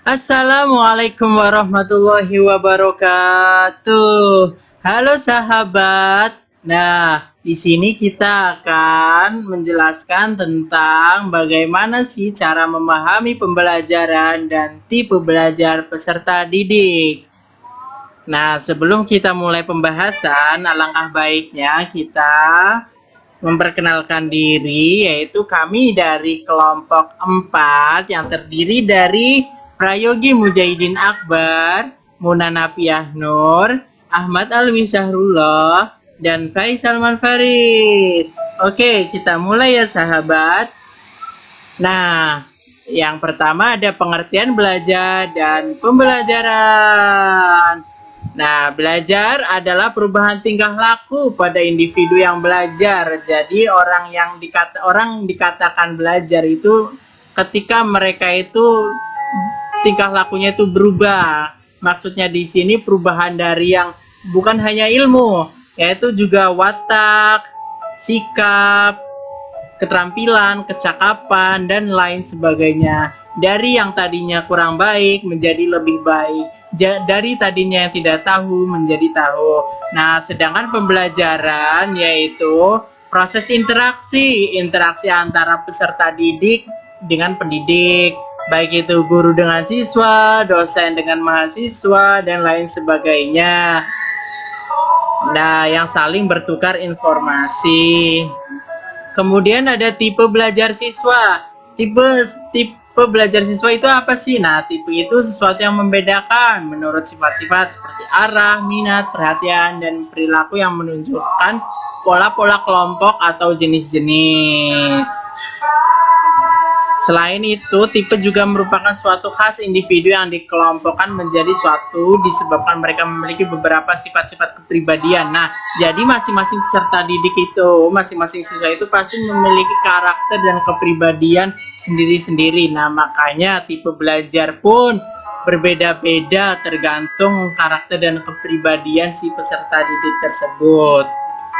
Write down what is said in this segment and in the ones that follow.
Assalamualaikum warahmatullahi wabarakatuh. Halo sahabat. Nah, di sini kita akan menjelaskan tentang bagaimana sih cara memahami pembelajaran dan tipe belajar peserta didik. Nah, sebelum kita mulai pembahasan, alangkah baiknya kita memperkenalkan diri, yaitu kami dari kelompok 4 yang terdiri dari Prayogi Mujahidin Akbar, Muna Nafiah Nur, Ahmad Alwi Syahrullah, dan Faisal Manfaris. Oke, kita mulai ya sahabat. Nah, yang pertama ada pengertian belajar dan pembelajaran. Nah, belajar adalah perubahan tingkah laku pada individu yang belajar. Jadi orang dikatakan belajar itu ketika mereka itu tingkah lakunya itu berubah. Maksudnya di sini perubahan dari yang bukan hanya ilmu, yaitu juga watak, sikap, keterampilan, kecakapan, dan lain sebagainya. Dari yang tadinya kurang baik menjadi lebih baik. Dari tadinya yang tidak tahu menjadi tahu. Nah, sedangkan pembelajaran yaitu proses interaksi antara peserta didik dengan pendidik, baik itu guru dengan siswa, dosen dengan mahasiswa, dan lain sebagainya. Nah, yang saling bertukar informasi. Kemudian ada tipe belajar siswa. Tipe belajar siswa itu apa sih? Nah, tipe itu sesuatu yang membedakan menurut sifat-sifat seperti arah, minat, perhatian, dan perilaku yang menunjukkan pola-pola kelompok atau jenis-jenis. Selain itu, tipe juga merupakan suatu khas individu yang dikelompokkan menjadi suatu disebabkan mereka memiliki beberapa sifat-sifat kepribadian. Nah, jadi masing-masing peserta didik itu, masing-masing siswa itu pasti memiliki karakter dan kepribadian sendiri-sendiri. Nah, makanya tipe belajar pun berbeda-beda tergantung karakter dan kepribadian si peserta didik tersebut.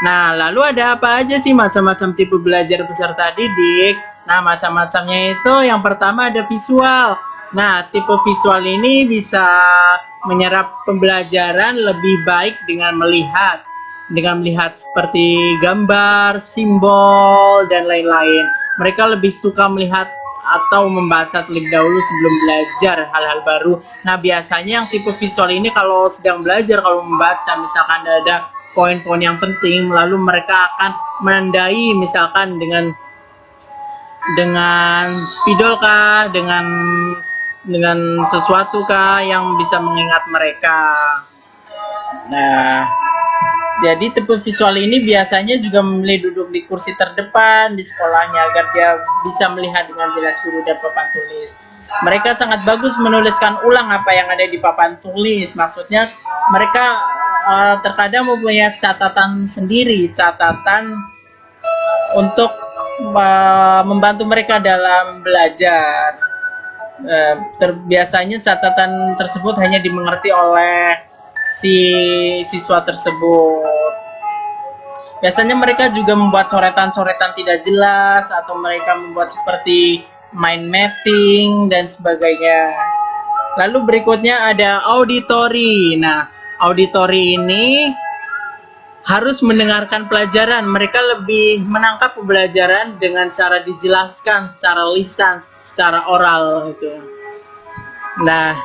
Nah, lalu ada apa aja sih macam-macam tipe belajar peserta didik? Nah, macam-macamnya itu yang pertama ada visual. Nah, tipe visual ini bisa menyerap pembelajaran lebih baik dengan melihat. Dengan melihat seperti gambar, simbol, dan lain-lain. Mereka lebih suka melihat atau membaca terlebih dahulu sebelum belajar hal-hal baru. Nah, biasanya yang tipe visual ini kalau sedang belajar, kalau membaca, misalkan ada poin-poin yang penting, lalu mereka akan menandai misalkan dengan spidol kah, dengan sesuatu kah yang bisa mengingat mereka. Nah, jadi tipe visual ini biasanya juga memilih duduk di kursi terdepan di sekolahnya agar dia bisa melihat dengan jelas guru dan papan tulis. Mereka sangat bagus menuliskan ulang apa yang ada di papan tulis. Maksudnya mereka terkadang mempunyai catatan sendiri, catatan untuk membantu mereka dalam belajar. Biasanya catatan tersebut hanya dimengerti oleh si siswa tersebut. Biasanya mereka juga membuat coretan-coretan tidak jelas atau mereka membuat seperti mind mapping dan sebagainya. Lalu berikutnya ada auditory. Nah, auditory ini harus mendengarkan pelajaran. Mereka lebih menangkap pembelajaran dengan cara dijelaskan secara lisan, secara oral gitu. Nah,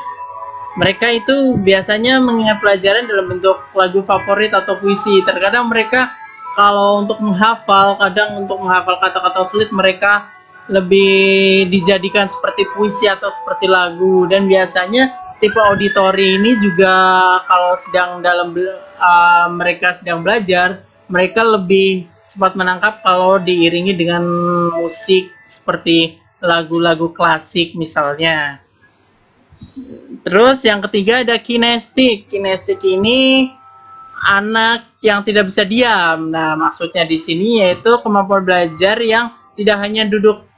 mereka itu biasanya mengingat pelajaran dalam bentuk lagu favorit atau puisi. Terkadang mereka kalau untuk menghafal, kadang untuk menghafal kata-kata sulit mereka lebih dijadikan seperti puisi atau seperti lagu. Dan biasanya tipe auditori ini juga kalau mereka sedang belajar, mereka lebih cepat menangkap kalau diiringi dengan musik seperti lagu-lagu klasik misalnya. Terus yang ketiga ada kinestik. Kinestik ini anak yang tidak bisa diam. Nah, maksudnya di sini yaitu kemampuan belajar yang tidak hanya duduk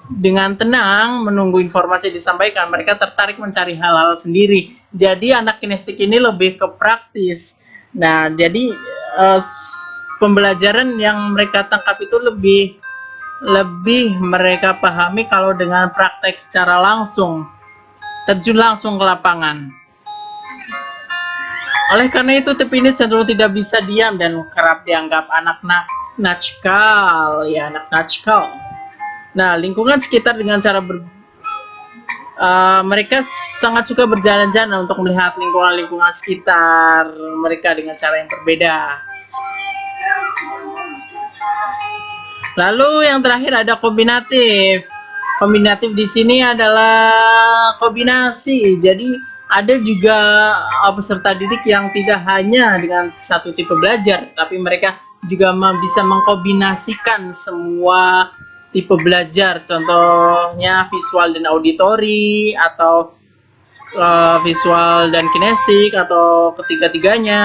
dengan tenang menunggu informasi disampaikan, mereka tertarik mencari hal-hal sendiri. Jadi anak kinestik ini lebih ke praktis. Nah, jadi pembelajaran yang mereka tangkap itu lebih mereka pahami kalau dengan praktek secara langsung. terjun langsung ke lapangan. Oleh karena itu, tim ini cenderung tidak bisa diam dan kerap dianggap anak nakal, ya anak nakal. Nah, lingkungan sekitar dengan cara mereka sangat suka berjalan-jalan untuk melihat lingkungan-lingkungan sekitar mereka dengan cara yang berbeda. Lalu yang terakhir ada kombinatif. Kombinatif di sini adalah kombinasi. Jadi ada juga peserta didik yang tidak hanya dengan satu tipe belajar, tapi mereka juga bisa mengkombinasikan semua tipe belajar. Contohnya visual dan auditori, atau visual dan kinestik, atau ketiga-tiganya.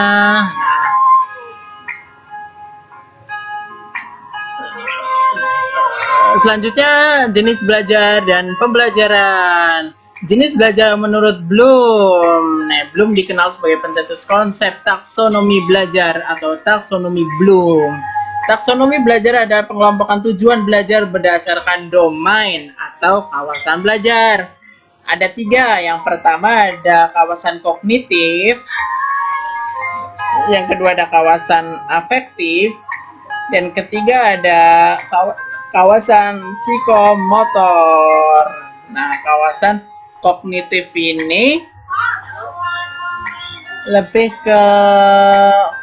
Selanjutnya, jenis belajar dan pembelajaran. Jenis belajar menurut Bloom. Nah, Bloom dikenal sebagai pencetus konsep taksonomi belajar atau taksonomi Bloom. Taksonomi belajar adalah pengelompokan tujuan belajar berdasarkan domain atau kawasan belajar. Ada 3. Yang pertama ada kawasan kognitif. Yang kedua ada kawasan afektif. Dan ketiga ada kawasan psikomotor. Nah, kawasan kognitif ini lebih ke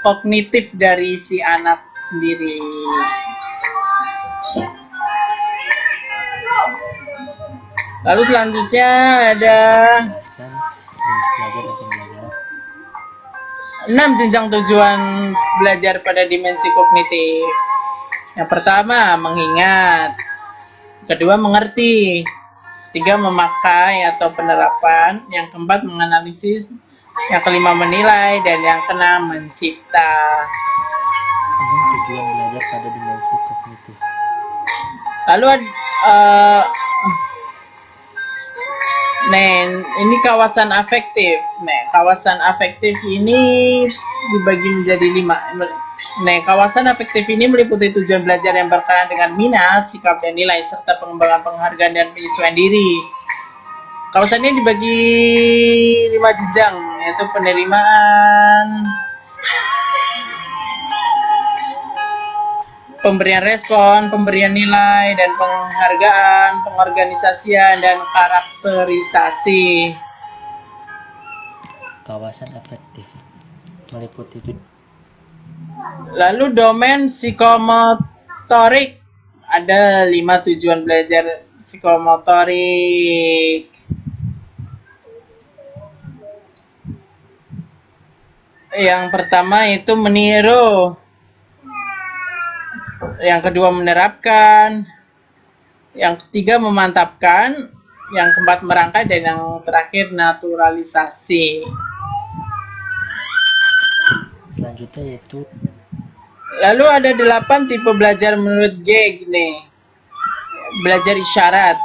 kognitif dari si anak sendiri. Lalu selanjutnya ada 6 jenjang tujuan belajar pada dimensi kognitif. Yang pertama, mengingat. Kedua, mengerti. 3, memakai atau penerapan. Yang keempat, menganalisis. Yang kelima, menilai. Dan yang keenam, mencipta. Tujuan belajar pada dimensi kognitif. Lalu ini kawasan afektif. Kawasan afektif ini dibagi menjadi 5. Kawasan afektif ini meliputi tujuan belajar yang berkaitan dengan minat, sikap, dan nilai, serta pengembangan penghargaan dan penyesuaian diri. Kawasan ini dibagi 5 jenjang, yaitu penerimaan, pemberian respon, pemberian nilai, dan penghargaan, pengorganisasian, dan karakterisasi. Kawasan afektif meliputi Lalu domain psikomotorik, ada 5 tujuan belajar psikomotorik. Yang pertama itu meniru. Yang kedua menerapkan. Yang ketiga memantapkan. Yang keempat merangkai. Dan yang terakhir naturalisasi. Selanjutnya yaitu lalu ada 8 tipe belajar menurut Geg nih. Belajar isyarat,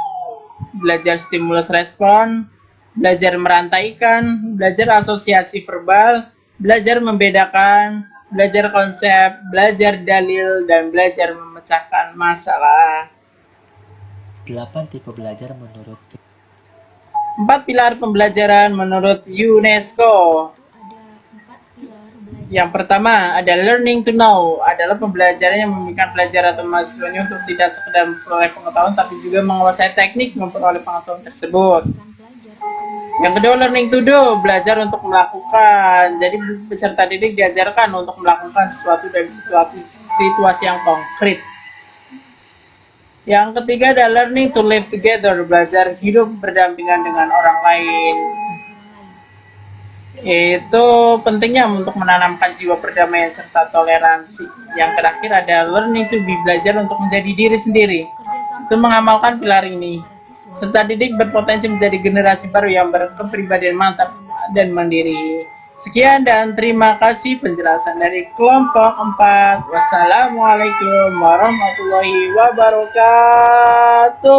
belajar stimulus respon, belajar merantaikan, belajar asosiasi verbal, belajar membedakan, belajar konsep, belajar dalil, dan belajar memecahkan masalah. 8 tipe belajar menurut 4 pilar pembelajaran menurut UNESCO. Yang pertama ada learning to know, adalah pembelajaran yang memberikan pelajar atau mahasiswanya untuk tidak sekedar memperoleh pengetahuan tapi juga menguasai teknik memperoleh pengetahuan tersebut. Yang kedua learning to do, belajar untuk melakukan. Jadi peserta didik diajarkan untuk melakukan sesuatu dari situasi yang konkret. Yang ketiga ada learning to live together, belajar hidup berdampingan dengan orang lain. Itu pentingnya untuk menanamkan jiwa perdamaian serta toleransi. Yang terakhir ada learning to be, belajar untuk menjadi diri sendiri. Itu mengamalkan pilar ini. Serta didik berpotensi menjadi generasi baru yang berkepribadian mantap dan mandiri. Sekian dan terima kasih penjelasan dari kelompok 4. Wassalamualaikum warahmatullahi wabarakatuh.